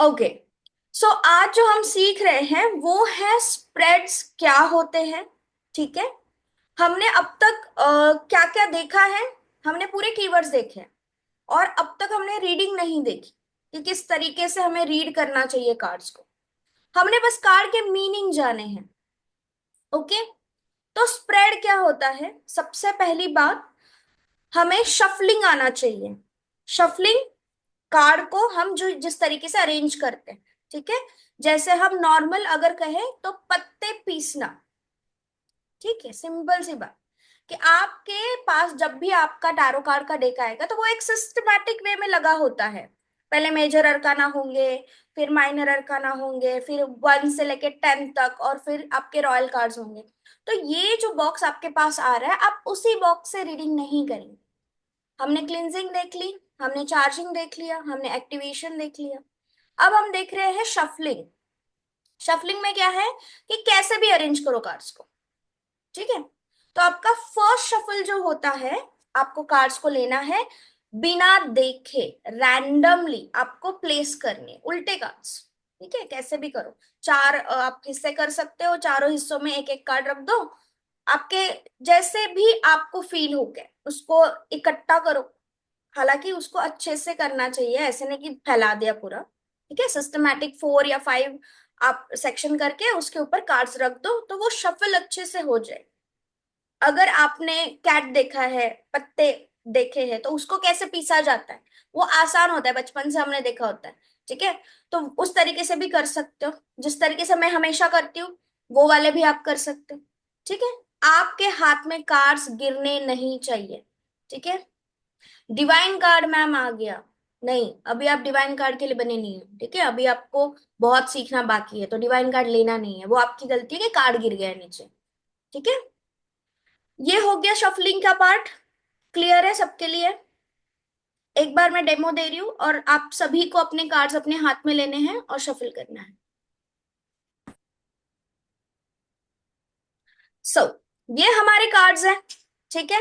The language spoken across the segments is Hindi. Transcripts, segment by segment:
ओके। सो आज जो हम सीख रहे हैं वो है स्प्रेड्स क्या होते हैं। ठीक है। हमने अब तक क्या क्या देखा है। हमने पूरे कीवर्ड्स देखे हैं और अब तक हमने रीडिंग नहीं देखी कि किस तरीके से हमें रीड करना चाहिए कार्ड्स को। हमने बस कार्ड के मीनिंग जाने हैं। ओके। तो स्प्रेड क्या होता है, सबसे पहली बात, हमें शफलिंग आना चाहिए। शफलिंग, कार्ड को हम जो जिस तरीके से अरेंज करते हैं, ठीक है। जैसे हम नॉर्मल अगर कहें तो पत्ते पीसना। ठीक है, सिंपल सी बात कि आपके पास जब भी आपका टैरो कार्ड का डेक आएगा तो वो एक सिस्टमैटिक वे में लगा होता है। पहले मेजर अरकाना होंगे, फिर माइनर अरकाना होंगे, फिर 1 से लेके 10 तक, और फिर आपके रॉयल कार्ड्स होंगे। तो ये जो बॉक्स आपके पास आ रहा है, आप उसी बॉक्स से रीडिंग नहीं करेंगे। हमने क्लिनजिंग देख ली, हमने चार्जिंग देख लिया, हमने एक्टिवेशन देख लिया। अब हम देख रहे हैं शफलिंग। शफलिंग में क्या है कि कैसे भी अरेंज करो कार्ड्स को। ठीक है। तो आपका फर्स्ट शफल जो होता है, आपको कार्ड्स को लेना है, बिना देखे रैंडमली आपको प्लेस करने उल्टे कार्ड्स। ठीक है, कैसे भी करो। चार आप हिस्से कर सकते हो, चारों हिस्सों में एक एक कार्ड रख दो। आपके जैसे भी आपको फील हो गए उसको इकट्ठा करो। हालांकि उसको अच्छे से करना चाहिए, ऐसे नहीं कि फैला दिया पूरा। ठीक है, सिस्टमैटिक 4 या 5 आप सेक्शन करके उसके ऊपर कार्ड्स रख दो तो वो शफल अच्छे से हो जाए। अगर आपने कैट देखा है, पत्ते देखे हैं, तो उसको कैसे पीसा जाता है वो आसान होता है, बचपन से हमने देखा होता है। ठीक है। तो उस तरीके से भी कर सकते हो, जिस तरीके से मैं हमेशा करती हूँ वो वाले भी आप कर सकते हो। ठीक है। आपके हाथ में कार्ड्स गिरने नहीं चाहिए। ठीक है। डिवाइन कार्ड मैम आ गया, नहीं अभी आप डिवाइन कार्ड के लिए बने नहीं है। ठीक है, अभी आपको बहुत सीखना बाकी है, तो डिवाइन कार्ड लेना नहीं है, वो आपकी गलती है कि कार्ड गिर गया है नीचे। ठीक है। ये हो गया शफलिंग का पार्ट। क्लियर है सबके लिए? एक बार मैं डेमो दे रही हूँ और आप सभी को अपने कार्ड्स अपने हाथ में लेने हैं और शफल करना है। सो ये हमारे कार्ड्स हैं। ठीक है।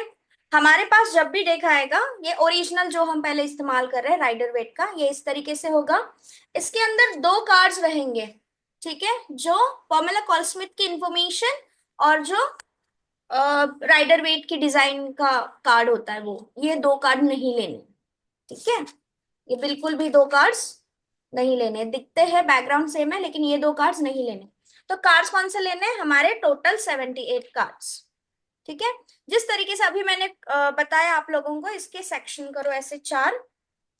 हमारे पास जब भी डेक आएगा, ये ओरिजिनल जो हम पहले इस्तेमाल कर रहे हैं राइडर वेट का, ये इस तरीके से होगा। इसके अंदर दो कार्ड्स रहेंगे। ठीक है, जो पॉमेला कॉलस्मिथ की इंफॉर्मेशन और जो राइडर वेट की डिजाइन का कार्ड होता है, वो ये दो कार्ड नहीं लेने। ठीक है, ये बिल्कुल भी दो कार्ड्स नहीं लेने। दिखते हैं बैकग्राउंड सेम है लेकिन ये दो कार्ड्स नहीं लेने। तो कार्ड्स कौन से लेने हैं? हमारे टोटल 78 कार्ड्स। ठीक है। जिस तरीके से अभी मैंने बताया आप लोगों को, इसके सेक्शन करो ऐसे चार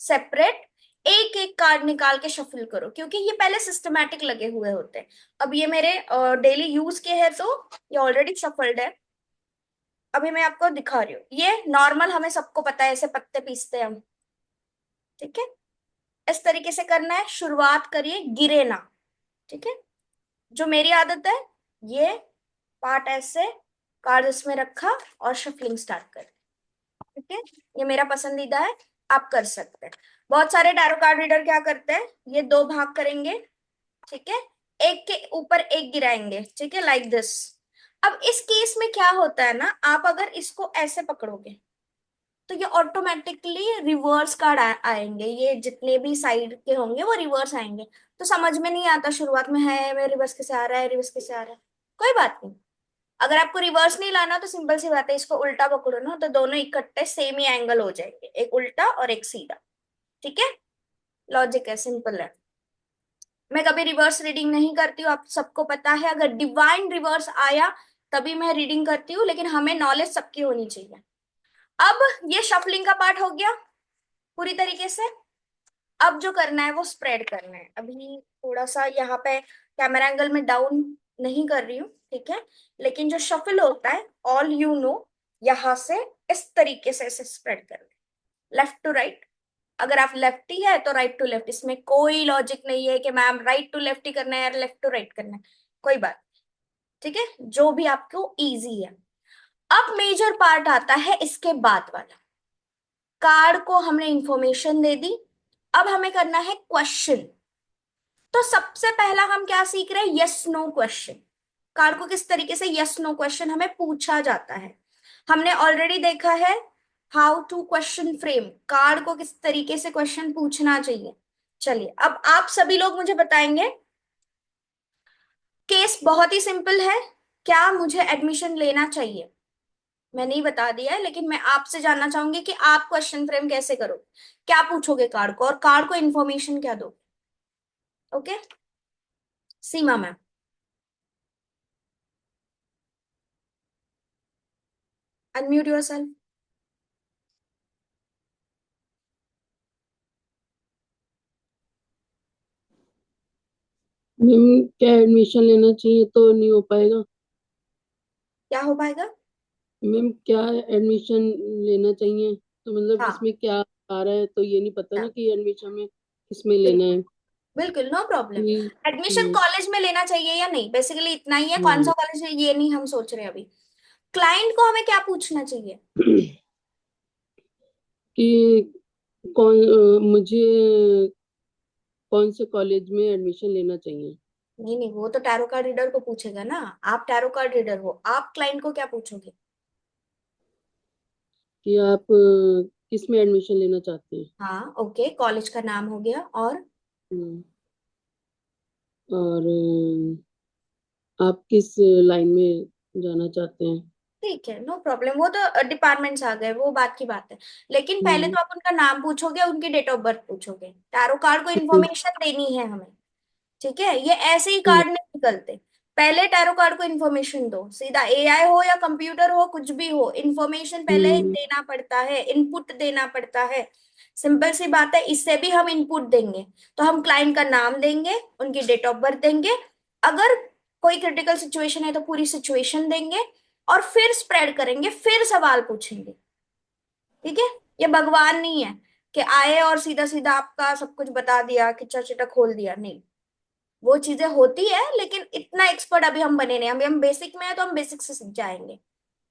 सेपरेट। एक एक कार्ड निकाल के शफल करो, क्योंकि ये पहले सिस्टमैटिक लगे हुए होते हैं। अब ये मेरे डेली यूज के हैं तो ये ऑलरेडी शफल्ड है। अभी मैं आपको दिखा रही हूँ, ये नॉर्मल हमें सबको पता है, ऐसे पत्ते पीसते हैं हम। ठीक है। इस तरीके से करना है, शुरुआत करिए गिरे ना। ठीक है। जो मेरी आदत है, ये पार्ट ऐसे कार्ड इसमें रखा और शफलिंग स्टार्ट कर। ठीक है, ये मेरा पसंदीदा है, आप कर सकते हैं। बहुत सारे टैरो कार्ड रीडर क्या करते हैं, ये दो भाग करेंगे। ठीक है, एक के ऊपर एक गिराएंगे। ठीक है, लाइक दिस। अब इस केस में क्या होता है ना, आप अगर इसको ऐसे पकड़ोगे तो ये ऑटोमेटिकली रिवर्स कार्ड आएंगे, ये जितने भी साइड के होंगे वो रिवर्स आएंगे। तो समझ में नहीं आता शुरुआत में, है मैं रिवर्स कैसे आ रहा है, रिवर्स कैसे आ रहा है। कोई बात नहीं, अगर आपको रिवर्स नहीं लाना तो सिंपल सी बात है, इसको उल्टा पकड़ो ना, तो दोनों इकट्ठे सेम ही एंगल हो जाएंगे, एक उल्टा और एक सीधा। ठीक है, लॉजिक है, सिंपल है। मैं कभी रिवर्स रीडिंग नहीं करती हूँ, आप सबको पता है। अगर डिवाइन रिवर्स आया तभी मैं रीडिंग करती हूँ, लेकिन हमें नॉलेज सबकी होनी चाहिए। अब ये शफलिंग का पार्ट हो गया पूरी तरीके से। अब जो करना है वो स्प्रेड करना है। अभी थोड़ा सा यहाँ पे कैमरा एंगल में डाउन नहीं कर रही हूँ, ठीक है। लेकिन जो शफल होता है, ऑल यू नो, यहाँ से इस तरीके से इसे स्प्रेड करना है, लेफ्ट टू राइट। अगर आप लेफ्टी है तो राइट टू लेफ्ट, इसमें कोई लॉजिक नहीं है कि मैम राइट टू लेफ्ट ही करना है या लेफ्ट टू राइट करना है, कोई बात। ठीक है, जो भी आपको इजी है। अब मेजर पार्ट आता है इसके बाद वाला। कार्ड को हमने इंफॉर्मेशन दे दी, अब हमें करना है क्वेश्चन। तो सबसे पहला हम क्या सीख रहे हैं, यस नो क्वेश्चन। कार्ड को किस तरीके से यस नो क्वेश्चन हमें पूछा जाता है। हमने ऑलरेडी देखा है how to question frame, card को किस तरीके से क्वेश्चन पूछना चाहिए। चलिए अब आप सभी लोग मुझे बताएंगे। केस बहुत ही सिंपल है। क्या मुझे एडमिशन लेना चाहिए? मैंने ही बता दिया है, लेकिन मैं आपसे जानना चाहूंगी कि आप क्वेश्चन फ्रेम कैसे करोगे, क्या पूछोगे कार्ड को, और कार्ड को इन्फॉर्मेशन क्या दोगे। ओके। सीमा मैम। Unmute yourself. मैम क्या एडमिशन लेना चाहिए तो नहीं हो पाएगा? क्या हो पाएगा? मैम क्या एडमिशन लेना चाहिए तो मतलब हाँ। इसमें क्या आ रहा है, तो ये नहीं पता ना हाँ, कि एडमिशन में किसमें लेना बिल्कुल। है बिल्कुल नो प्रॉब्लम। कि। एडमिशन हम्म। कॉलेज में लेना चाहिए या नहीं, बेसिकली इतना ही है। कौन सा हम्म। कॉलेज है ये नहीं हम सोच रहे अभी। क्लाइंट को हमें क्या पूछना चाहिए? कि मुझे कौन से कॉलेज में एडमिशन लेना चाहिए। नहीं नहीं, वो तो टैरो कार्ड रीडर को पूछेगा ना। आप टैरो कार्ड रीडर हो, आप क्लाइंट को क्या पूछोगे? कि आप किस में एडमिशन लेना चाहते हैं। हाँ ओके, कॉलेज का नाम हो गया, और हम्म। और आप किस लाइन में जाना चाहते हैं। ठीक है नो प्रॉब्लम, वो तो डिपार्टमेंट्स आ गए, वो बात की बात है। लेकिन पहले हम्म। तो आप उनका नाम पूछोगे, उनकी डेट ऑफ बर्थ पूछोगे। टैरो कार्ड को हम्म। इन्फॉर्मेशन देनी है हमें। ठीक है, ये ऐसे ही हम्म। कार्ड नहीं निकलते। पहले टैरो कार्ड को इन्फॉर्मेशन दो, सीधा एआई हो या कंप्यूटर हो कुछ भी हो, इन्फॉर्मेशन पहले हम्म। देना पड़ता है, इनपुट देना पड़ता है। सिंपल सी बात है, इससे भी हम इनपुट देंगे। तो हम क्लाइंट का नाम देंगे, उनकी डेट ऑफ बर्थ देंगे, अगर कोई क्रिटिकल सिचुएशन है तो पूरी सिचुएशन देंगे, और फिर स्प्रेड करेंगे, फिर सवाल पूछेंगे। ठीक है। ये भगवान नहीं है कि आए और सीधा सीधा आपका सब कुछ बता दिया, खिच्चा चिट्टा खोल दिया, नहीं। वो चीजें होती है, लेकिन इतना एक्सपर्ट अभी हम बने नहीं। अभी हम बेसिक में है तो हम बेसिक से सीख जाएंगे।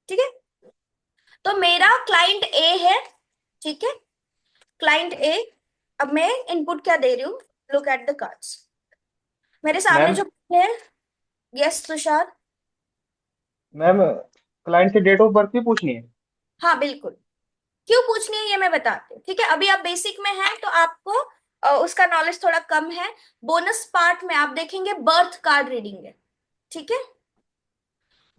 ठीक है। तो मेरा क्लाइंट ए है। ठीक है। क्लाइंट ए। अब मैं इनपुट क्या दे रही हूँ? Look at the cards. मेरे सामने मैम जो है। यस तुषार। मैम क्लाइंट से डेट ऑफ बर्थ भी पूछनी है? हाँ बिल्कुल। क्यों पूछनी है ये मैं बताती हूँ। ठीक है, अभी आप बेसिक में हैं तो आपको उसका नॉलेज थोड़ा कम है। बोनस पार्ट में आप देखेंगे बर्थ कार्ड रीडिंग है। ठीक है। हाँ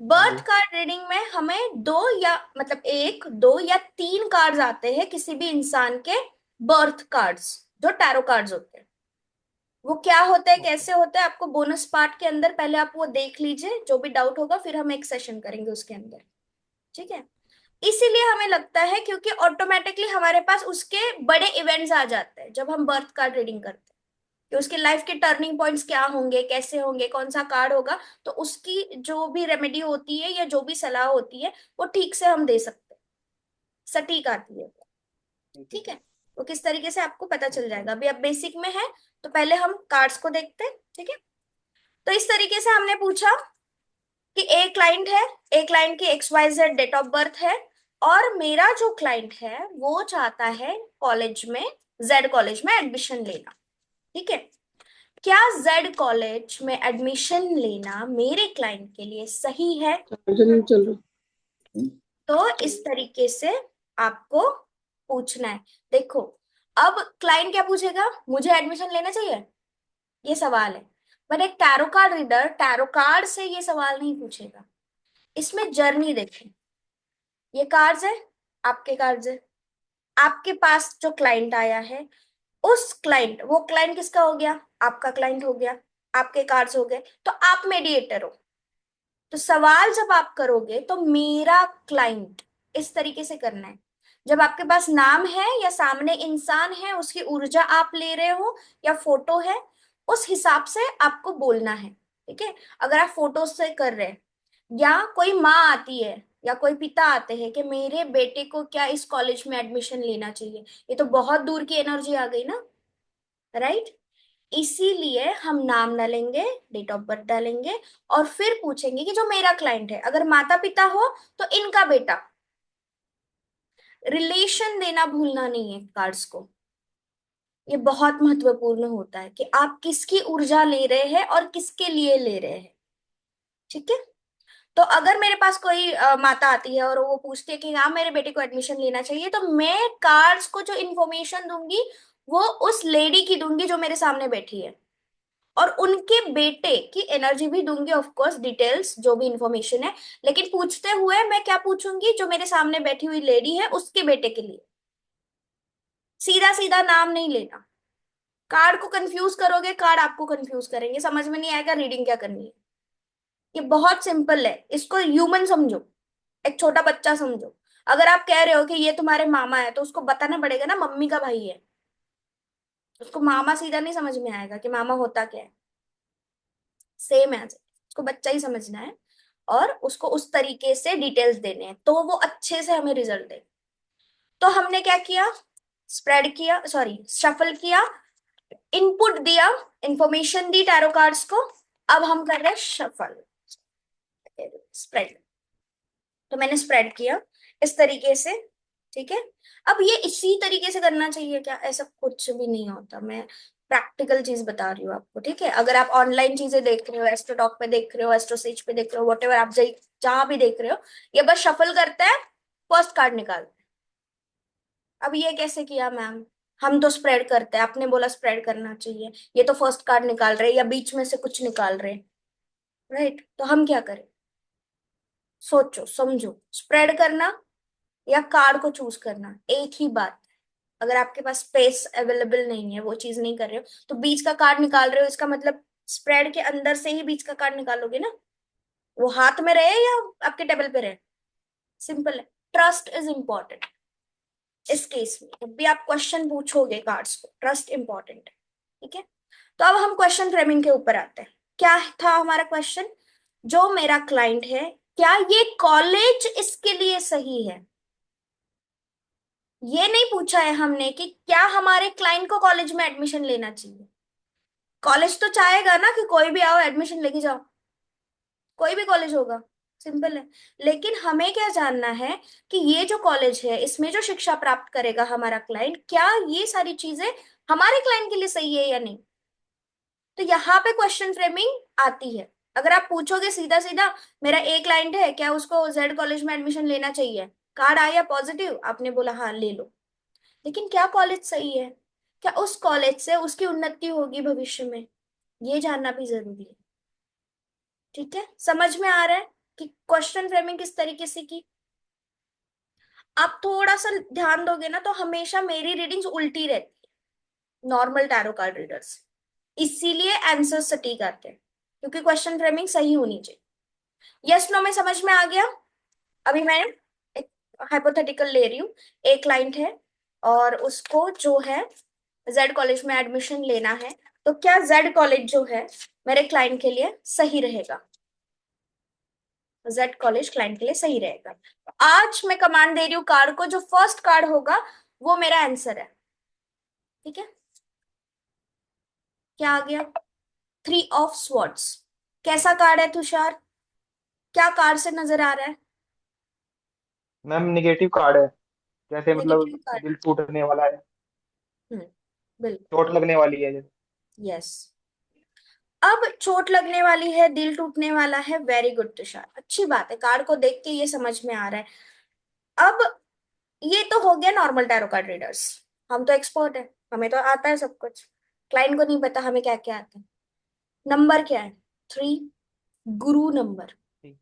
बर्थ जी। कार्ड रीडिंग में हमें दो या मतलब एक दो या तीन कार्ड्स आते हैं किसी भी इंसान के। बर्थ कार्ड्स जो टैरो कार्ड्स होते हैं। वो क्या होता है, ओके। कैसे होता है, आपको बोनस पार्ट के अंदर पहले आप वो देख लीजिए। जो भी डाउट होगा फिर हम एक सेशन करेंगे उसके अंदर। ठीक है। इसीलिए हमें लगता है क्योंकि ऑटोमेटिकली हमारे पास उसके बड़े इवेंट्स आ जाते हैं जब हम बर्थ कार्ड रीडिंग करते हैं, कि उसकी लाइफ के टर्निंग पॉइंट्स क्या होंगे, कैसे होंगे, कौन सा कार्ड होगा। तो उसकी जो भी रेमेडी होती है या जो भी सलाह होती है वो ठीक से हम दे सकते हैं, सटीक आती है। ठीक है ठीक जी। है। वो किस तरीके से आपको पता चल ओके। जाएगा। अभी आप बेसिक में है तो पहले हम कार्ड्स को देखते हैं। ठीक है। तो इस तरीके से हमने पूछा कि ए क्लाइंट है, ए क्लाइंट की XYZ डेट ऑफ बर्थ है, और मेरा जो क्लाइंट है वो चाहता है कॉलेज में, जेड कॉलेज में एडमिशन लेना। ठीक है। क्या जेड कॉलेज में एडमिशन लेना मेरे क्लाइंट के लिए सही है? चार्जर नहीं चल रहा। तो इस तरीके से आपको पूछना है। देखो, अब क्लाइंट क्या पूछेगा, मुझे एडमिशन लेना चाहिए, ये सवाल है। बट एक tarot card reader tarot card से ये सवाल नहीं पूछेगा। इसमें जर्नी देखें। ये कार्ड्स है, आपके कार्ड्स है, आपके पास जो क्लाइंट आया है, उस क्लाइंट, वो क्लाइंट किसका हो गया? आपका क्लाइंट हो गया। आपके कार्ड्स हो गए, तो आप मेडिएटर हो। तो सवाल जब आप करोगे तो मेरा क्लाइंट, इस तरीके से करना है। जब आपके पास नाम है या सामने इंसान है, उसकी ऊर्जा आप ले रहे हो या फोटो है, उस हिसाब से आपको बोलना है। ठीक है। अगर आप फोटो से कर रहे हैं, या कोई माँ आती है या कोई पिता आते हैं कि मेरे बेटे को क्या इस कॉलेज में एडमिशन लेना चाहिए, ये तो बहुत दूर की एनर्जी आ गई ना। राइट। इसीलिए हम नाम डालेंगे, डेट ऑफ बर्थ डालेंगे, और फिर पूछेंगे कि जो मेरा क्लाइंट है, अगर माता पिता हो तो इनका बेटा। रिलेशन देना भूलना नहीं है कार्ड्स को। ये बहुत महत्वपूर्ण होता है कि आप किसकी ऊर्जा ले रहे हैं और किसके लिए ले रहे हैं। ठीक है। तो अगर मेरे पास कोई माता आती है और वो पूछती है कि हाँ मेरे बेटे को एडमिशन लेना चाहिए, तो मैं कार्ड्स को जो इन्फॉर्मेशन दूंगी वो उस लेडी की दूंगी जो मेरे सामने बैठी है, और उनके बेटे की एनर्जी भी दूंगी, ऑफ कोर्स डिटेल्स जो भी इंफॉर्मेशन है। लेकिन पूछते हुए मैं क्या पूछूंगी, जो मेरे सामने बैठी हुई लेडी है उसके बेटे के लिए। सीधा सीधा नाम नहीं लेना। कार्ड को कंफ्यूज करोगे, कार्ड आपको कंफ्यूज करेंगे, समझ में नहीं आएगा रीडिंग क्या करनी है। ये बहुत सिंपल है, इसको ह्यूमन समझो, एक छोटा बच्चा समझो। अगर आप कह रहे हो कि ये तुम्हारे मामा है, तो उसको बताना पड़ेगा ना मम्मी का भाई है। उसको मामा सीधा नहीं समझ में आएगा कि मामा होता क्या है। सेम है, उसको बच्चा ही समझना है, और उसको उस तरीके से डिटेल्स देने हैं, तो वो अच्छे से हमें रिजल्ट दे। तो हमने क्या किया, स्प्रेड किया, सॉरी शफल किया, इनपुट दिया, इंफॉर्मेशन दी टैरो कार्ड्स को। अब हम कर रहे हैं शफल, स्प्रेड। तो मैंने स्प्रेड किया इस तरीके से, ठीक है। अब ये इसी तरीके से करना चाहिए क्या? ऐसा कुछ भी नहीं होता, मैं प्रैक्टिकल चीज बता रही हूँ आपको, ठीक है। अगर आप ऑनलाइन चीजें देख रहे हो, एस्ट्रोटॉक पे देख रहे हो, एस्ट्रोसेज पे देख रहे हो, वट एवर आप जहां भी देख रहे हो, ये बस शफल करता है, फर्स्ट कार्ड निकालता है। अब ये कैसे किया मैम? हम तो स्प्रेड करते हैं, आपने बोला स्प्रेड करना चाहिए, ये तो फर्स्ट कार्ड निकाल रहे हैं या बीच में से कुछ निकाल रहे हैं, राइट? तो हम क्या करें? सोचो समझो, स्प्रेड करना या कार्ड को चूज करना एक ही बात है। अगर आपके पास स्पेस अवेलेबल नहीं है, वो चीज नहीं कर रहे हो, तो बीच का कार्ड निकाल रहे हो, इसका मतलब स्प्रेड के अंदर से ही बीच का कार्ड निकालोगे ना। वो हाथ में रहे या आपके टेबल पे रहे, सिंपल है। ट्रस्ट इज इंपॉर्टेंट इस केस में। जब भी आप क्वेश्चन पूछोगे कार्ड्स को, ट्रस्ट इंपॉर्टेंट है, ठीक है। तो अब हम क्वेश्चन फ्रेमिंग के ऊपर आते हैं। क्या था हमारा क्वेश्चन? जो मेरा क्लाइंट है, क्या ये कॉलेज इसके लिए सही है? ये नहीं पूछा है हमने कि क्या हमारे क्लाइंट को कॉलेज में एडमिशन लेना चाहिए। कॉलेज तो चाहेगा ना कि कोई भी आओ एडमिशन लेके जाओ, कोई भी कॉलेज होगा, सिंपल है। लेकिन हमें क्या जानना है कि ये जो कॉलेज है, इसमें जो शिक्षा प्राप्त करेगा हमारा क्लाइंट, क्या ये सारी चीजें हमारे क्लाइंट के लिए सही है या नहीं। तो यहाँ पे क्वेश्चन फ्रेमिंग आती है। अगर आप पूछोगे सीधा सीधा, मेरा ए क्लाइंट है, क्या उसको जेड कॉलेज में एडमिशन लेना चाहिए, कार्ड आया पॉजिटिव, आपने बोला हाँ ले लो, लेकिन क्या कॉलेज सही है, क्या उस कॉलेज से उसकी उन्नति होगी भविष्य में, ये जानना भी जरूरी है, ठीक है। समझ में आ रहा है कि क्वेश्चन फ्रेमिंग किस तरीके से की? आप थोड़ा सा ध्यान दोगे ना, तो हमेशा मेरी रीडिंग्स उल्टी रहती है नॉर्मल टैरो कार्ड रीडर्स, इसीलिए आंसर सटीक आते हैं, क्योंकि क्वेश्चन फ्रेमिंग सही होनी चाहिए। यस नो में समझ में आ गया? अभी मैं एक हाइपोथेटिकल ले रही हूँ। एक क्लाइंट है और उसको जो है जेड कॉलेज में एडमिशन लेना है, तो क्या जेड कॉलेज जो है मेरे क्लाइंट के लिए सही रहेगा? जेड कॉलेज क्लाइंट के लिए सही रहेगा। तो आज मैं कमांड दे रही हूँ कार्ड को, जो फर्स्ट कार्ड होगा वो मेरा आंसर है, ठीक है। क्या आ गया? 3 ऑफ स्वॉर्ड्स। कैसा कार्ड है तुषार? क्या कार्ड से नजर आ रहा है? मैम निगेटिव कार्ड है, जैसे मतलब नेगेटिव कार्ड। दिल टूटने वाला है, हम्म, बिल्कुल। चोट लगने वाली है जैसे। यस। अब चोट लगने वाली है, दिल टूटने वाला है, वेरी गुड तुषार, अच्छी बात है, कार्ड को देख के ये समझ में आ रहा है। अब ये तो हो गया नॉर्मल टैरो कार्ड रीडर्स, हम तो एक्सपर्ट है, हमें तो आता है सब कुछ। क्लाइंट को नहीं पता हमें क्या क्या आता है। नंबर क्या है? 3, गुरु नंबर, ठीक,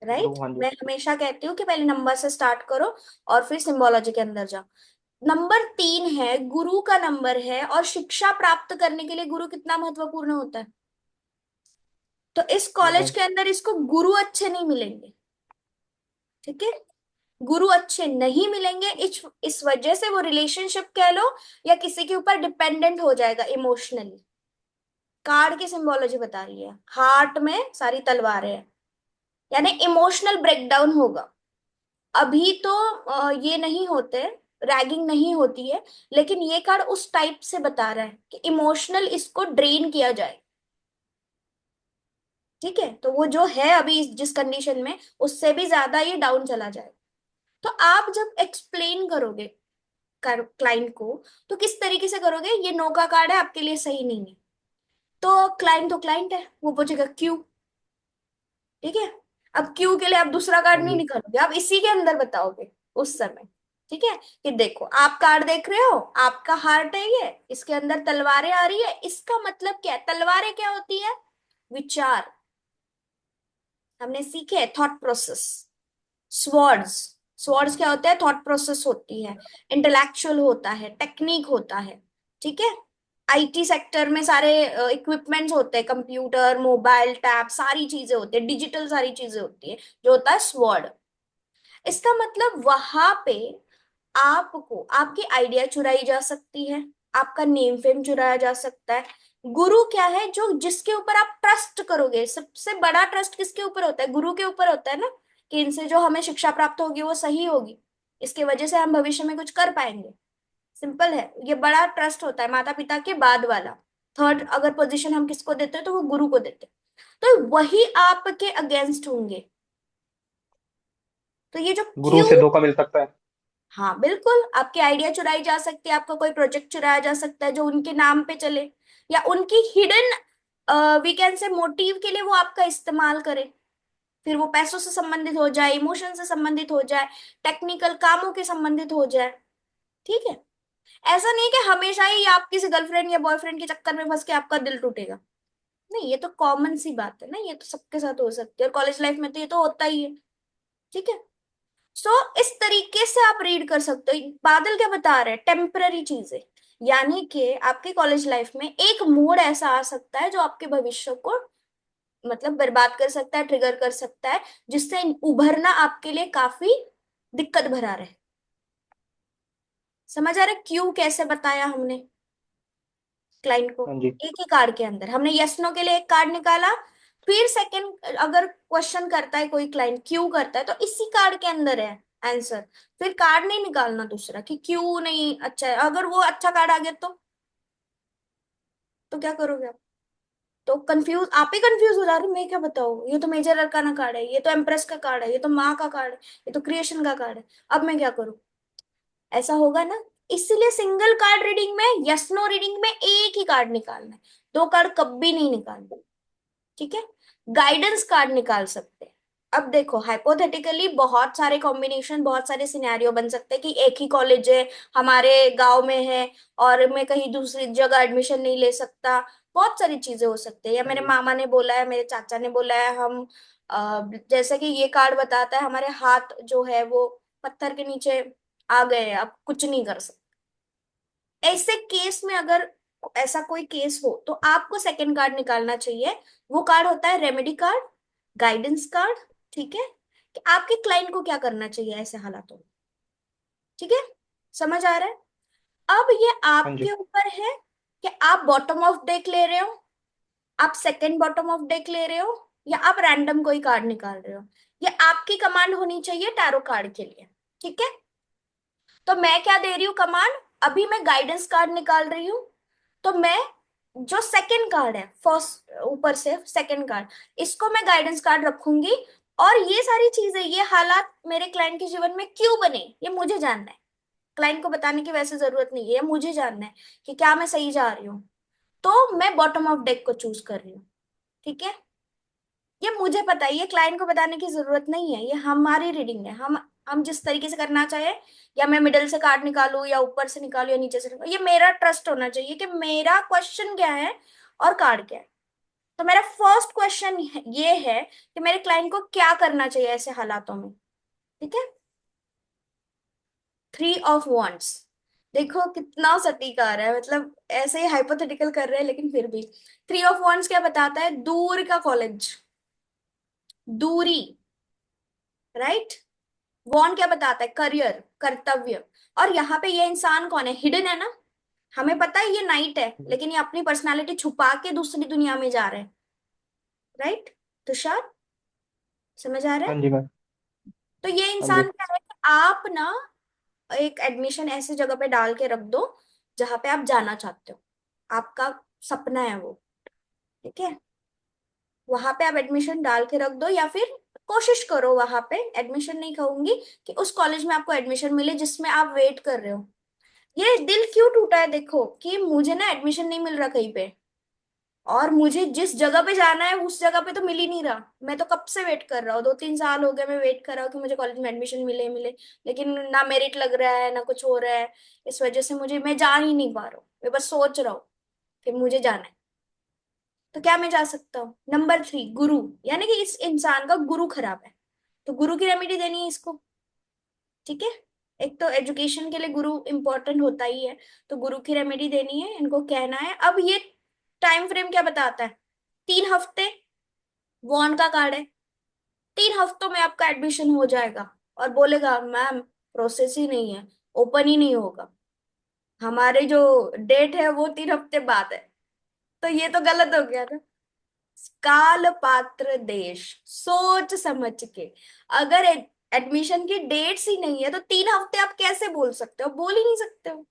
गुरु, राइट। हाँ जी। मैं हमेशा कहती हूँ कि पहले नंबर से स्टार्ट करो और फिर सिंबोलॉजी के अंदर जाओ। नंबर 3 है, गुरु का नंबर है, और शिक्षा प्राप्त करने के लिए गुरु कितना महत्वपूर्ण होता है। तो इस जी कॉलेज मैम। के अंदर इसको गुरु अच्छे नहीं मिलेंगे, ठीक है। गुरु अच्छे नहीं मिलेंगे, इस वजह से वो रिलेशनशिप कह लो या किसी के ऊपर डिपेंडेंट हो जाएगा इमोशनली। कार्ड की सिंबोलॉजी बता रही है, हार्ट में सारी तलवारें हैं, यानी इमोशनल ब्रेकडाउन होगा। अभी तो ये नहीं होते, रैगिंग नहीं होती है, लेकिन ये कार्ड उस टाइप से बता रहा है कि इमोशनल इसको ड्रेन किया जाए, ठीक है। तो वो जो है अभी जिस कंडीशन में, उससे भी ज्यादा ये डाउन चला जाए। तो आप जब एक्सप्लेन करोगे क्लाइंट को, तो किस तरीके से करोगे? ये नो का कार्ड है, आपके लिए सही नहीं है, तो क्लाइंट है, वो पूछेगा क्यों, ठीक है। अब क्यों के लिए आप दूसरा कार्ड हाँ नहीं जी। निकालोगे, आप इसी के अंदर बताओगे उस समय, ठीक है, कि देखो आप कार्ड देख रहे हो, आपका हार्ट है ये, इसके अंदर तलवारें आ रही है, इसका मतलब क्या है? तलवारें क्या होती है? विचार। हमने सीखे थॉट प्रोसेस। स्वर्ड्स, स्वर्ड्स क्या होता है? थॉट प्रोसेस होती है, इंटेलेक्चुअल होता है, टेक्निक होता है। ठीक है, आईटी सेक्टर में सारे इक्विपमेंट्स होते हैं, कंप्यूटर, मोबाइल, टैब, सारी चीजें होती है, डिजिटल सारी चीजें होती है, जो होता है स्वॉर्ड। इसका मतलब वहां पे आपको आपकी आइडिया चुराई जा सकती है, आपका नेम फेम चुराया जा सकता है। गुरु क्या है? जो जिसके ऊपर आप ट्रस्ट करोगे। सबसे बड़ा ट्रस्ट किसके ऊपर होता है? गुरु के ऊपर होता है ना, कि इनसे जो हमें शिक्षा प्राप्त होगी वो सही होगी, इसके वजह से हम भविष्य में कुछ कर पाएंगे। सिंपल है, ये बड़ा ट्रस्ट होता है, माता पिता के बाद वाला। थर्ड अगर पोजीशन हम किसको देते हैं तो वो गुरु को देते हैं। तो वही आपके अगेंस्ट होंगे। तो ये जो गुरु से क्यों, धोखा मिल सकता है। हाँ बिल्कुल, आपकी आइडिया चुराई जा सकती है, आपका कोई प्रोजेक्ट चुराया जा सकता है जो उनके नाम पे चले, या उनकी hidden we can say motive के लिए वो आपका इस्तेमाल करे। फिर वो पैसों से संबंधित हो जाए, इमोशन से संबंधित हो जाए, टेक्निकल कामों के संबंधित हो जाए। ठीक है, ऐसा नहीं कि हमेशा ही आप किसी गर्लफ्रेंड या बॉयफ्रेंड के चक्कर में फंस के आपका दिल टूटेगा। नहीं, ये तो कॉमन सी बात है ना, ये तो सबके साथ हो सकती है, और कॉलेज लाइफ में तो ये तो होता ही है। ठीक है, सो इस तरीके से आप रीड कर सकते हो। बादल क्या बता रहे हैं? टेम्पररी चीजें, यानी कि आपके कॉलेज लाइफ में एक मोड ऐसा आ सकता है जो आपके भविष्य को मतलब बर्बाद कर सकता है, ट्रिगर कर सकता है, जिससे उभरना आपके लिए काफी दिक्कत भरा रहे। समझ आ रहा है क्यों कैसे बताया हमने क्लाइंट को? हाँ जी। एक ही कार्ड के अंदर हमने यस नो के लिए एक कार्ड निकाला, फिर सेकंड अगर क्वेश्चन करता है कोई क्लाइंट, क्यों करता है, तो इसी कार्ड के अंदर है आंसर। फिर कार्ड नहीं निकालना दूसरा कि क्यों नहीं अच्छा है। अगर वो अच्छा कार्ड आ गया तो क्या करोगे आप? तो कंफ्यूज, आप ही कंफ्यूज हो जा रहे हो, मैं क्या बताऊँ, ये तो मेजर अरकाना कार्ड है, ये तो एम्प्रेस का कार्ड है, ये तो माँ का कार्ड है, ये तो क्रिएशन का कार्ड है, अब मैं क्या करूँ? ऐसा होगा ना। इसीलिए सिंगल कार्ड रीडिंग में, यस नो रीडिंग में एक ही कार्ड निकालना है, दो कार्ड कभी नहीं निकालना। ठीक है, गाइडेंस कार्ड निकाल सकते हैं। अब देखो हाइपोथेटिकली बहुत सारे कॉम्बिनेशन, बहुत सारे सिनेरियो बन सकते हैं कि एक ही कॉलेज है, हमारे गांव में है, और मैं कहीं दूसरी जगह एडमिशन नहीं ले सकता। बहुत सारी चीजें हो सकती है, या हाँ मेरे जी। मामा ने बोला है, मेरे चाचा ने बोला है, हम जैसे कि ये कार्ड बताता है हमारे हाथ जो है वो पत्थर के नीचे आ गए हैं, अब कुछ नहीं कर सकते। ऐसे केस में अगर ऐसा कोई केस हो तो आपको सेकंड कार्ड निकालना चाहिए। वो कार्ड होता है रेमेडी कार्ड, गाइडेंस कार्ड। ठीक है, कि आपके क्लाइंट को क्या करना चाहिए ऐसे हालातों में। ठीक है, समझ आ रहा है? अब ये हाँ आपके जी। ऊपर है कि आप बॉटम ऑफ डेक ले रहे हो, आप सेकंड बॉटम ऑफ डेक ले रहे हो, या आप रैंडम कोई कार्ड निकाल रहे हो। ये आपकी कमांड होनी चाहिए टैरो कार्ड के लिए। ठीक है, तो मैं क्या दे रही हूँ कमांड? अभी मैं गाइडेंस कार्ड निकाल रही हूँ, तो मैं जो सेकंड कार्ड है, फर्स्ट ऊपर से सेकंड कार्ड, इसको मैं गाइडेंस कार्ड रखूंगी। और ये सारी चीजें, ये हालात मेरे क्लाइंट के जीवन में क्यों बने, ये मुझे जानना है। क्लाइंट को बताने की वैसे जरूरत नहीं है, ये मुझे जानना है कि क्या मैं सही जा रही हूँ। तो मैं बॉटम ऑफ डेक को चूज कर रही हूँ। ठीक है, ये मुझे पता है, ये क्लाइंट को बताने की जरूरत नहीं है, ये हमारी रीडिंग है। हम जिस तरीके से करना चाहे, या मैं मिडल से कार्ड निकालूं, या ऊपर से निकालूं, या नीचे से निकालूं, ये मेरा ट्रस्ट होना चाहिए कि मेरा क्वेश्चन क्या है और कार्ड क्या है। तो मेरा फर्स्ट क्वेश्चन ये है कि मेरे क्लाइंट को क्या करना चाहिए ऐसे हालातों में। ठीक है, थ्री ऑफ wands, देखो कितना सटीक आ रहा है, मतलब ऐसे ही हाइपोथेटिकल कर रहे हैं लेकिन फिर भी। थ्री ऑफ wands क्या बताता है? दूर का कॉलेज, दूरी, राइट। वॉन्ट क्या बताता है? करियर, कर्तव्य। और यहाँ पे ये इंसान कौन है? हिडन है ना। हमें पता है ये नाइट है, लेकिन ये अपनी पर्सनालिटी छुपा के दूसरी दुनिया में जा रहे हैं। राइट तुषार, समझ आ रहा हाँ है? जी मैम। तो ये हाँ जी। इंसान क्या है कि आप ना एक एडमिशन ऐसी जगह पे डाल के रख दो जहां पे आप जाना चाहते हो, आपका सपना है वो। ठीक है, वहां पे आप एडमिशन डाल के रख दो, या फिर कोशिश करो वहां पे, एडमिशन नहीं कहूंगी, कि उस कॉलेज में आपको एडमिशन मिले जिसमें आप वेट कर रहे हो। ये दिल क्यों टूटा है? देखो कि मुझे ना एडमिशन नहीं मिल रहा कहीं पे, और मुझे जिस जगह पे जाना है उस जगह पे तो मिल ही नहीं रहा। मैं तो कब से वेट कर रहा हूँ, 2-3 साल हो गए मैं वेट कर रहा हूँ कि मुझे कॉलेज में एडमिशन मिले मिले, लेकिन ना मेरिट लग रहा है ना कुछ हो रहा है। इस वजह से मुझे, मैं जा ही नहीं पा रहा हूँ, मैं बस सोच रहा हूँ कि मुझे जाना है। तो क्या मैं जा सकता हूँ? नंबर 3, गुरु। यानी कि इस इंसान का गुरु खराब है, तो गुरु की रेमेडी देनी है इसको। ठीक है, एक तो एजुकेशन के लिए गुरु इंपॉर्टेंट होता ही है, तो गुरु की रेमेडी देनी है, इनको कहना है। अब ये टाइम फ्रेम क्या बताता है? 3 हफ्ते, वॉन का कार्ड है। 3 हफ्तों में आपका एडमिशन हो जाएगा। और बोलेगा मैम प्रोसेस ही नहीं है, ओपन ही नहीं होगा, हमारे जो डेट है वो 3 हफ्ते बाद है। तो ये तो गलत हो गया ना। काल पात्र देश, सोच समझ के। अगर एडमिशन की डेट्स ही नहीं है तो 3 हफ्ते आप कैसे बोल सकते हो? बोल ही नहीं सकते हो।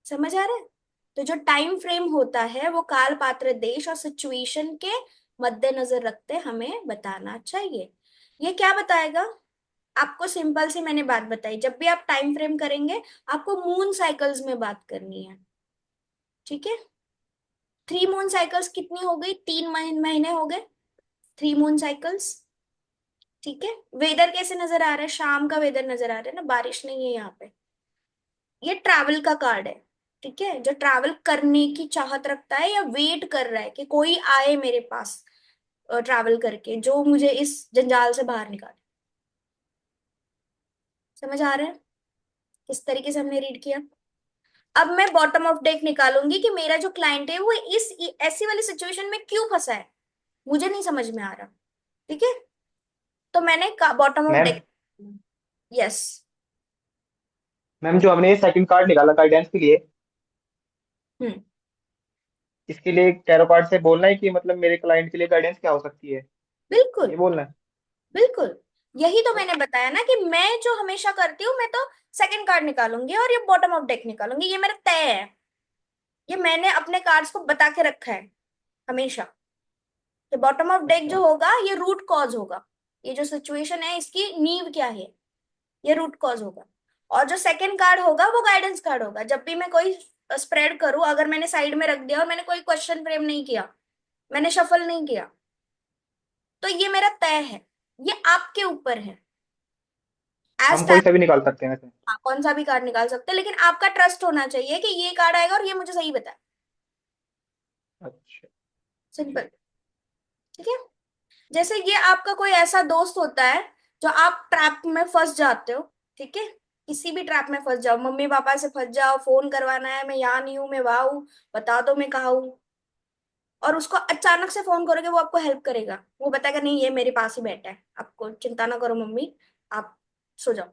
समझ आ रहा है? तो जो टाइम फ्रेम होता है वो काल पात्र देश और सिचुएशन के मद्देनजर रखते हमें बताना चाहिए। ये क्या बताएगा आपको? सिंपल सी मैंने बात बताई, जब भी आप टाइम फ्रेम करेंगे आपको मून साइकिल्स में बात करनी है। ठीक है, 3 मून साइकिल्स कितनी हो गई? 3 महीने हो गए, 3 मून साइकिल्स। ठीक है, वेदर कैसे नजर आ रहा है? शाम का वेदर नजर आ रहा है ना, बारिश नहीं है यहाँ पे। ये ट्रैवल का कार्ड है। ठीक है, जो ट्रैवल करने की चाहत रखता है या वेट कर रहा है कि कोई आए मेरे पास ट्रैवल करके जो मुझे इस जंजाल से बाहर निकाले। समझ आ रहा है किस तरीके से हमने रीड किया? अब मैं बॉटम ऑफ डेक निकालूंगी कि मेरा जो क्लाइंट है वो इस ऐसी वाली सिचुएशन में क्यों फंसा है, मुझे नहीं समझ में आ रहा। ठीक है, तो मैंने bottom of ma'am deck. Yes. Ma'am जो हमने सेकंड कार्ड निकाला गाइडेंस के लिए, हम्म। इसके लिए टैरो कार्ड से बोलना है कि मतलब मेरे क्लाइंट के लिए गाइडेंस क्या हो सकती है, बिल्कुल। ये बोलना है। बिल्कुल, यही तो मैंने बताया ना कि मैं जो हमेशा करती हूँ, मैं तो सेकंड कार्ड निकालूंगी और ये बॉटम ऑफ डेक निकालूंगी, ये मेरा तय है। ये मैंने अपने कार्ड्स को बता के रखा है हमेशा कि बॉटम ऑफ डेक जो अच्छा। होगा ये रूट कॉज होगा। ये जो सिचुएशन है इसकी नींव क्या है, ये रूट कॉज होगा। और जो सेकंड कार्ड होगा वो गाइडेंस कार्ड होगा। जब भी मैं कोई स्प्रेड करूं, अगर मैंने साइड में रख दिया और मैंने कोई क्वेश्चन फ्रेम नहीं किया, मैंने शफल नहीं किया, तो ये मेरा तय है। ये आपके ऊपर है। एज हम कोई सा भी निकाल सकते हैं वैसे। कौन सा भी कार्ड निकाल सकते हैं, लेकिन आपका ट्रस्ट होना चाहिए कि ये कार्ड आएगा और ये मुझे सही बताए। अच्छा। सिंपल। ठीक है, जैसे ये आपका कोई ऐसा दोस्त होता है जो आप ट्रैप में फंस जाते हो। ठीक है, किसी भी ट्रैप में फंस जाओ, मम्मी पापा से फंस जाओ, फोन करवाना है मैं यहाँ नहीं हूँ मैं वहां हूँ, बता दो मैं कहाँ हूँ, और उसको अचानक से फोन करोगे वो आपको हेल्प करेगा, वो बताएगा नहीं ये मेरे पास ही बैठा है, आपको चिंता ना करो मम्मी, आप सो जाओ।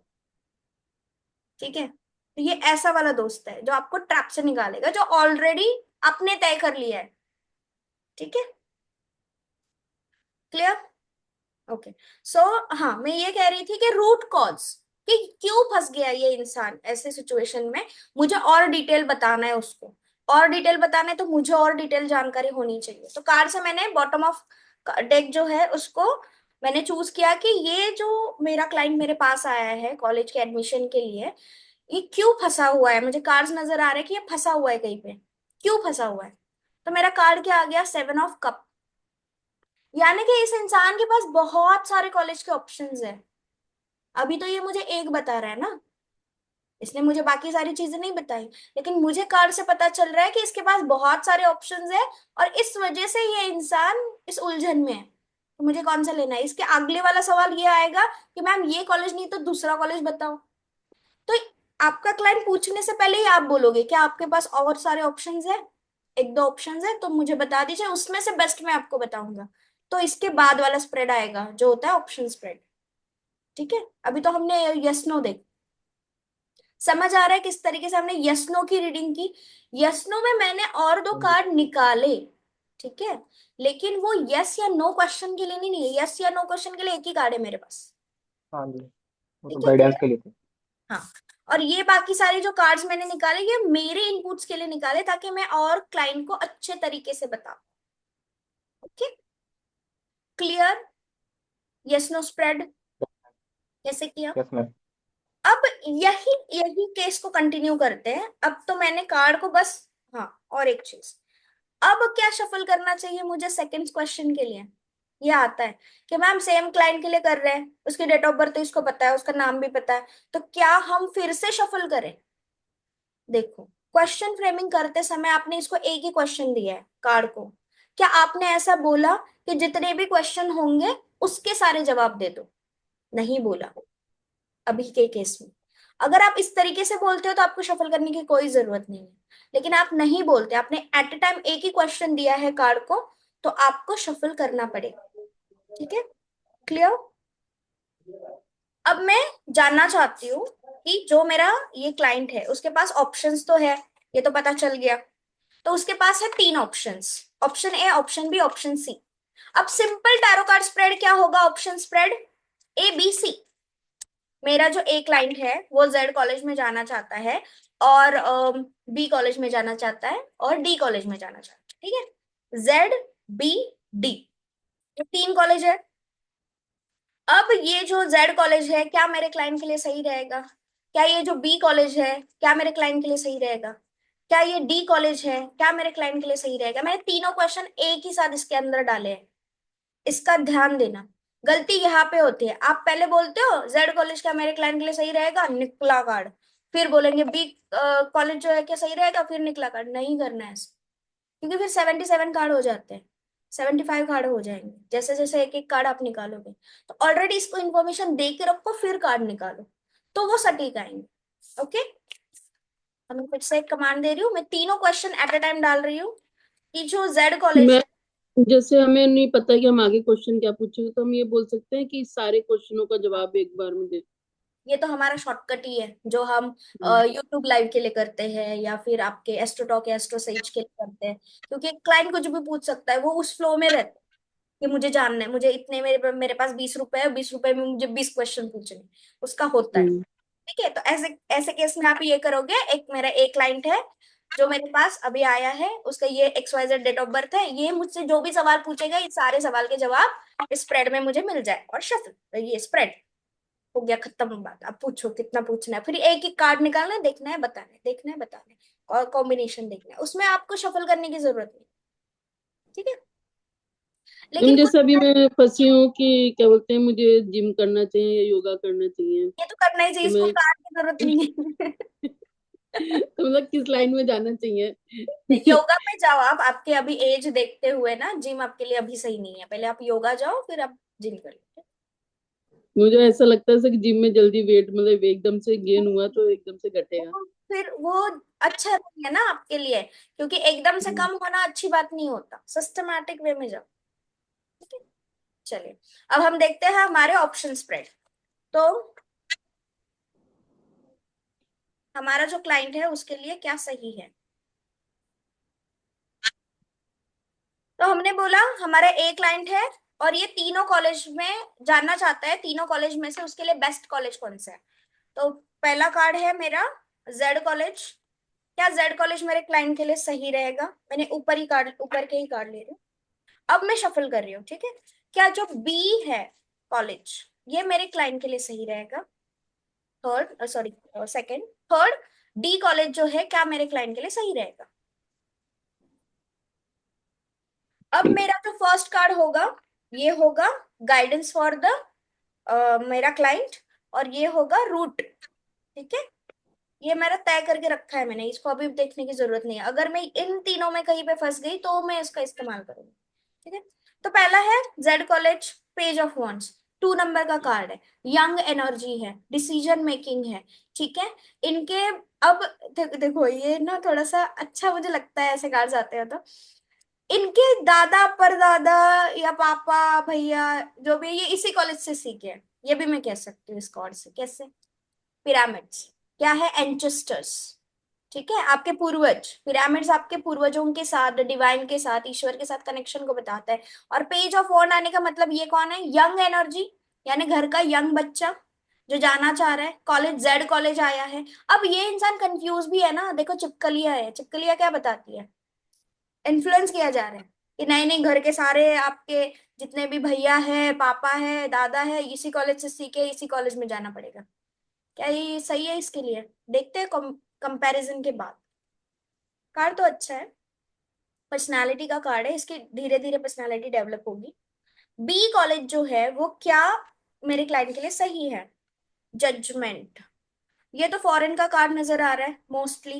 ठीक है, तो ये ऐसा वाला दोस्त है जो आपको ट्रैप से निकालेगा, जो ऑलरेडी आपने तय कर लिया है। ठीक है, क्लियर? ओके। सो हाँ, मैं ये कह रही थी कि रूट कॉज, कि क्यों फंस गया ये इंसान ऐसे सिचुएशन में, मुझे और डिटेल बताना है उसको। और डिटेल बताना है तो मुझे और डिटेल जानकारी होनी चाहिए। तो कार्ड से मैंने बॉटम ऑफ डेक जो है उसको मैंने चूज किया कि ये जो मेरा क्लाइंट मेरे पास आया है कॉलेज के एडमिशन के लिए, ये क्यों फंसा हुआ है। मुझे कार्ड्स नजर आ रहे हैं कि ये फंसा हुआ है कहीं पे, क्यों फंसा हुआ है। तो मेरा कार्ड क्या आ गया? 7 ऑफ कप। यानी कि इस इंसान के पास बहुत सारे कॉलेज के ऑप्शंस है। अभी तो ये मुझे एक बता रहा है ना, इसने मुझे बाकी सारी चीजें नहीं बताई, लेकिन मुझे कार्ड से पता चल रहा है कि इसके पास बहुत सारे ऑप्शंस है और इस वजह से ये इंसान इस उलझन में है। तो मुझे कौन सा लेना है? इसके अगले वाला सवाल ये आएगा कि मैम ये कॉलेज नहीं तो दूसरा कॉलेज बताओ। तो आपका क्लाइंट पूछने से पहले ही आप बोलोगे क्या आपके पास और सारे ऑप्शंस है? 1-2 ऑप्शंस है तो मुझे बता दीजिए, उसमें से बेस्ट मैं आपको बताऊंगा। तो इसके बाद वाला स्प्रेड आएगा जो होता है ऑप्शन स्प्रेड। ठीक है, अभी तो हमने यस नो देख, समझ आ रहा है किस तरीके से हमने यस नो की रीडिंग की? यस नो में मैंने और दो हाँ जी। कार्ड निकाले। ठीक है, लेकिन वो यस या नो क्वेश्चन के लिए नहीं है, यस या नो क्वेश्चन के लिए एक ही कार्ड है मेरे पास। हाँ जी, वो तो ठीक है, गाइडेंस क्लियर? के लिए थे। हाँ। और ये बाकी सारी जो कार्ड्स मैंने निकाले ये मेरे इनपुट्स के लिए निकाले ताकि मैं और क्लाइंट को अच्छे तरीके से बता। Okay, clear? Yes know spread कैसे किया? Yes ma'am. अब यही यही केस को कंटिन्यू करते हैं। अब तो मैंने कार्ड को बस, हाँ और एक चीज, अब क्या शफल करना चाहिए मुझे सेकंड क्वेश्चन के लिए? ये आता है कि मैम सेम क्लाइंट के लिए कर रहे हैं, उसकी डेट ऑफ बर्थ इसको पता है, उसका नाम भी पता है, तो क्या हम फिर से शफल करें? देखो, क्वेश्चन फ्रेमिंग करते समय आपने इसको एक ही क्वेश्चन दिया है कार्ड को। क्या आपने ऐसा बोला कि जितने भी क्वेश्चन होंगे उसके सारे जवाब दे दो? नहीं बोला अभी के केस में। अगर आप इस तरीके से बोलते हो तो आपको शफल करने की कोई जरूरत नहीं है, लेकिन आप नहीं बोलते, आपने एट ए टाइम एक ही क्वेश्चन दिया है कार्ड को, तो आपको शफल करना पड़ेगा। ठीक है, क्लियर? अब मैं जानना चाहती हूँ कि जो मेरा ये क्लाइंट है उसके पास ऑप्शंस तो है, ये तो पता चल गया। तो उसके पास है तीन options, option A, option B, option C. अब सिंपल टैरो कार्ड स्प्रेड क्या होगा? Option spread A B C. मेरा जो ए क्लाइंट है वो जेड कॉलेज में जाना चाहता है, और बी कॉलेज में जाना चाहता है, और डी कॉलेज में जाना चाहता है। ठीक है, जेड, बी, डी, ये तीन कॉलेज है। अब ये जो जेड कॉलेज है क्या मेरे क्लाइंट के लिए सही रहेगा? क्या ये जो बी कॉलेज है क्या मेरे क्लाइंट के लिए सही रहेगा? क्या ये डी कॉलेज है क्या मेरे क्लाइंट के लिए सही रहेगा? मैंने तीनों क्वेश्चन एक ही साथ इसके अंदर डाले हैं, इसका ध्यान देना। गलती यहाँ पे होती है, आप पहले बोलते हो जेड कॉलेज क्या मेरे क्लाइंट के लिए सही रहेगा, निकला कार्ड, फिर बोलेंगे बी कॉलेज जो है क्या सही रहेगा, फिर निकला कार्ड। नहीं करना है ऐसा, क्योंकि फिर 77 कार्ड हो जाते हैं, 75 कार्ड हो जाएंगे जैसे जैसे एक एक कार्ड आप निकालोगे। तो ऑलरेडी इसको इन्फॉर्मेशन दे के रखो फिर कार्ड निकालो, तो वो सटीक आएंगे। ओके, अब मैं फिर से एक कमांड दे रही हूँ, मैं तीनों क्वेश्चन एट अ टाइम डाल रही हूँ कि जो जेड कॉलेज मैं, है। जैसे हमें नहीं पता कि हम आगे क्वेश्चन क्या पूछेंगे, तो हम ये बोल सकते हैं कि सारे क्वेश्चनों का जवाब एक बार में दे। ये तो हमारा शॉर्टकट ही है जो हम हम्म। यूट्यूब लाइव के लिए करते हैं, या फिर आपके एस्ट्रोटॉक या एस्ट्रो सेज के लिए करते हैं, क्योंकि क्लाइंट कुछ भी पूछ सकता है, वो उस फ्लो में रहता है कि मुझे जानना है, मुझे इतने, मेरे पास 20 रुपए है, 20 रुपए में मुझे 20 क्वेश्चन पूछने हैं, उसका होता है। हम्म। ठीक है, तो ऐसे ऐसे केस में आप ये करोगे, एक मेरा एक क्लाइंट है जो मेरे पास अभी आया है, उसका ये XYZ डेट ऑफ बर्थ है, ये मुझसे जो भी सवाल पूछेगा ये सारे सवाल के जवाब स्प्रेड में मुझे मिल जाए, और शफल, तो ये स्प्रेड हो गया, खत्म बात। अब पूछो कितना पूछना है, फिर एक एक कार्ड निकालना है, देखना है, बताना है, देखना है, बताना है, और कॉम्बिनेशन देखना है, उसमें आपको शफल करने की जरूरत नहीं। ठीक है, मैम लेकिन कुछ जैसे अभी मैं फंसी हूँ कि क्या बोलते हैं, मुझे जिम करना चाहिए या योगा करना चाहिए, ये तो करना ही चाहिए, तो इसको मैं कार्ड की जरूरत नहीं है। तो मतलब किस लाइन में जाना चाहिए? योगा पे जाओ आप, आपके अभी एज देखते हुए ना जिम आपके लिए अभी सही नहीं है, पहले आप योगा जाओ फिर आप जिम कर लो। मुझे ऐसा लगता है कि जिम में जल्दी वेट मतलब एकदम से गेन हुआ तो एकदम से घटेगा। फिर वो अच्छा नहीं है ना आपके लिए, क्योंकि एकदम से हम्म। कम होना अच्छी बात नहीं होता, सिस्टमैटिक वे में जाओ। ठीक है, चलिए अब हम देखते हैं हमारे ऑप्शन स्प्रेड। तो हमारा जो क्लाइंट है उसके लिए क्या सही है? तो हमने बोला हमारा ए क्लाइंट है और ये तीनों कॉलेज में जानना चाहता है, तीनों कॉलेज में से उसके लिए बेस्ट कॉलेज कौन सा है। तो पहला कार्ड है मेरा जेड कॉलेज। क्या जेड कॉलेज मेरे क्लाइंट के लिए सही रहेगा? मैंने ऊपर ही कार्ड, ऊपर के ही कार्ड ले रही हूँ। अब मैं शफल कर रही हूँ। ठीक है, क्या जो बी है कॉलेज ये मेरे क्लाइंट के लिए सही रहेगा? Third, sorry, second, third, D college जो है क्या मेरे क्लाइंट के लिए सही रहेगा? अब मेरा जो फर्स्ट कार्ड होगा ये होगा गाइडेंस फॉर द मेरा क्लाइंट, और ये होगा रूट। ठीक है, ये मेरा तय करके रखा है मैंने, इसको अभी देखने की जरूरत नहीं है, अगर मैं इन तीनों में कहीं पे फंस गई तो मैं इसका इस्तेमाल करूंगी। ठीक है, तो पहला है Z college, page of wands, 2 number का कार्ड है, यंग एनर्जी है, डिसीजन मेकिंग है। ठीक है, इनके अब देखो ये ना थोड़ा सा अच्छा मुझे लगता है ऐसे कार्ड आते हैं, तो इनके दादा परदादा या पापा भैया जो भी ये इसी कॉलेज से सीखे हैं, ये भी मैं कह सकती हूँ इस कार्ड से। कैसे? पिरामिड्स क्या है? एंचेस्टर्स। ठीक है, आपके पूर्वज, पिरामिड्स आपके पूर्वजों के साथ, डिवाइन के साथ, ईश्वर के साथ कनेक्शन को बताता है। और पेज ऑफ वॉन्ड आने का मतलब ये कौन है? यंग एनर्जी, यानी घर का यंग बच्चा जो जाना चाह रहा है कॉलेज, जेड कॉलेज आया है। अब ये इंसान कंफ्यूज भी है ना, देखो चिपकलिया है, चिपकलिया क्या बताती है? इन्फ्लुएंस किया जा रहा है कि नहीं नहीं, घर के सारे आपके जितने भी भैया है, पापा है, दादा है, इसी कॉलेज से सीखे, इसी कॉलेज में जाना पड़ेगा। क्या ये सही है इसके लिए? देखते हैं कंपैरिजन के बाद। कार तो अच्छा है, पर्सनालिटी का कार्ड है, इसकी धीरे धीरे पर्सनालिटी डेवलप होगी। बी कॉलेज जो है वो क्या मेरे क्लाइंट के लिए सही है? जजमेंट। ये तो फॉरेन का कार्ड नजर आ रहा है मोस्टली,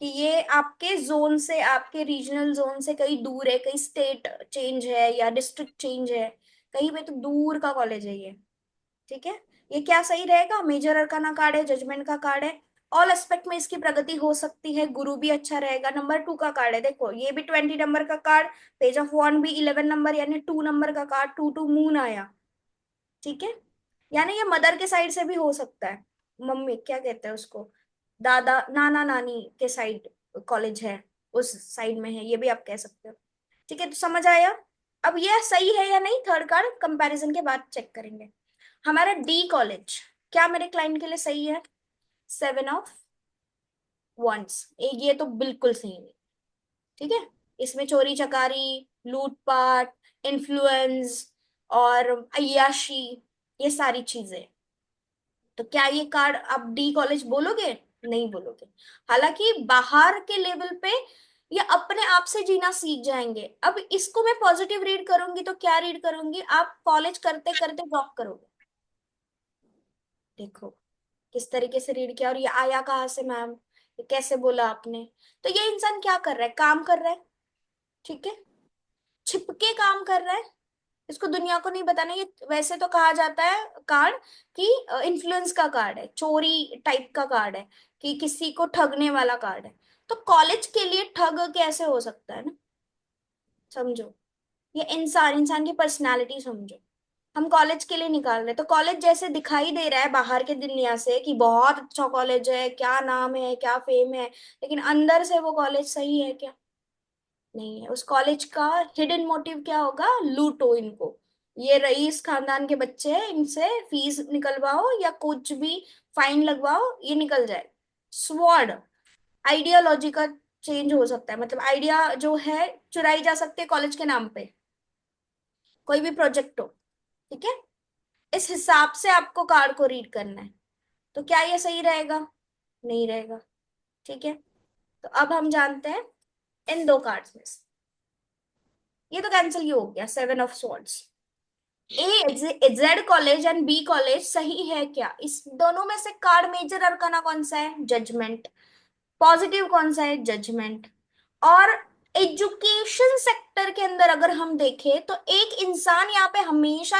कि ये आपके जोन से, आपके रीजनल जोन से कहीं दूर है, कहीं स्टेट चेंज है या डिस्ट्रिक्ट चेंज है, कहीं पे तो दूर का कॉलेज है ये। ठीक है, ये क्या सही रहेगा? मेजर अरकाना कार्ड है, जजमेंट का कार्ड है, ऑल एस्पेक्ट में इसकी प्रगति हो सकती है, गुरु भी अच्छा रहेगा। नंबर 2 का कार्ड है, देखो ये भी 20 नंबर का कार्ड, पेज ऑफ वन भी 11 नंबर, यानी 2 नंबर का कार्ड, 2 टू मून आया। ठीक है, यानी ये मदर के साइड से भी हो सकता है, मम्मी क्या कहते हैं उसको, दादा नाना नानी के साइड कॉलेज है, उस साइड में है, ये भी आप कह सकते हो। ठीक है, तो समझ आया? अब ये सही है या नहीं, थर्ड कार्ड कंपैरिजन के बाद चेक करेंगे। हमारा डी कॉलेज क्या मेरे क्लाइंट के लिए सही है? 7 ऑफ वंस, एक ये तो बिल्कुल सही नहीं। ठीक है, इसमें चोरी चकारी, लूटपाट, इन्फ्लुएंस और अय्याशी, ये सारी चीजें। तो क्या ये कार्ड आप डी कॉलेज बोलोगे? नहीं बोलोगे। हालांकि बाहर के लेवल पे ये अपने आप से जीना सीख जाएंगे। अब इसको मैं पॉजिटिव रीड करूंगी तो क्या रीड करूंगी, आप कॉलेज करते करते ड्रॉप करोगे। देखो किस तरीके से रीड किया, और ये आया कहाँ से मैम, ये कैसे बोला आपने? तो ये इंसान क्या कर रहा है, काम कर रहा है। ठीक है, छिपके काम कर रहा है, इसको दुनिया को नहीं बताना। ये वैसे तो कहा जाता है कार्ड कि इन्फ्लुएंस का कार्ड है, चोरी टाइप का कार्ड है, कि किसी को ठगने वाला कार्ड है। तो कॉलेज के लिए ठग कैसे हो सकता है ना? समझो, ये इंसान इंसान की पर्सनालिटी समझो। हम कॉलेज के लिए निकाल रहे हैं, तो कॉलेज जैसे दिखाई दे रहा है बाहर के दुनिया से कि बहुत अच्छा कॉलेज है, क्या नाम है, क्या फेम है, लेकिन अंदर से वो कॉलेज सही है क्या? नहीं है। उस कॉलेज का हिडन मोटिव क्या होगा? लूटो इनको, ये रईस खानदान के बच्चे हैं, इनसे फीस निकलवाओ या कुछ भी फाइन लगवाओ, ये निकल जाए। स्वॉर्ड, आइडियोलॉजी का चेंज हो सकता है, मतलब आइडिया जो है चुराई जा सकती है कॉलेज के नाम पे, कोई भी प्रोजेक्ट हो। ठीक है, इस हिसाब से आपको कार्ड को रीड करना है। तो क्या ये सही रहेगा? नहीं रहेगा। ठीक है, तो अब हम जानते हैं इन दो कार्ड्स में से, ये तो कैंसिल ही हो गया, 7 of swords. A Z college and B college सही है क्या? इस दोनों में से कार्ड मेजर अरकाना कौन सा है? जजमेंट। पॉजिटिव कौन सा है? जजमेंट। और एजुकेशन सेक्टर के अंदर अगर हम देखें तो एक इंसान यहाँ पे हमेशा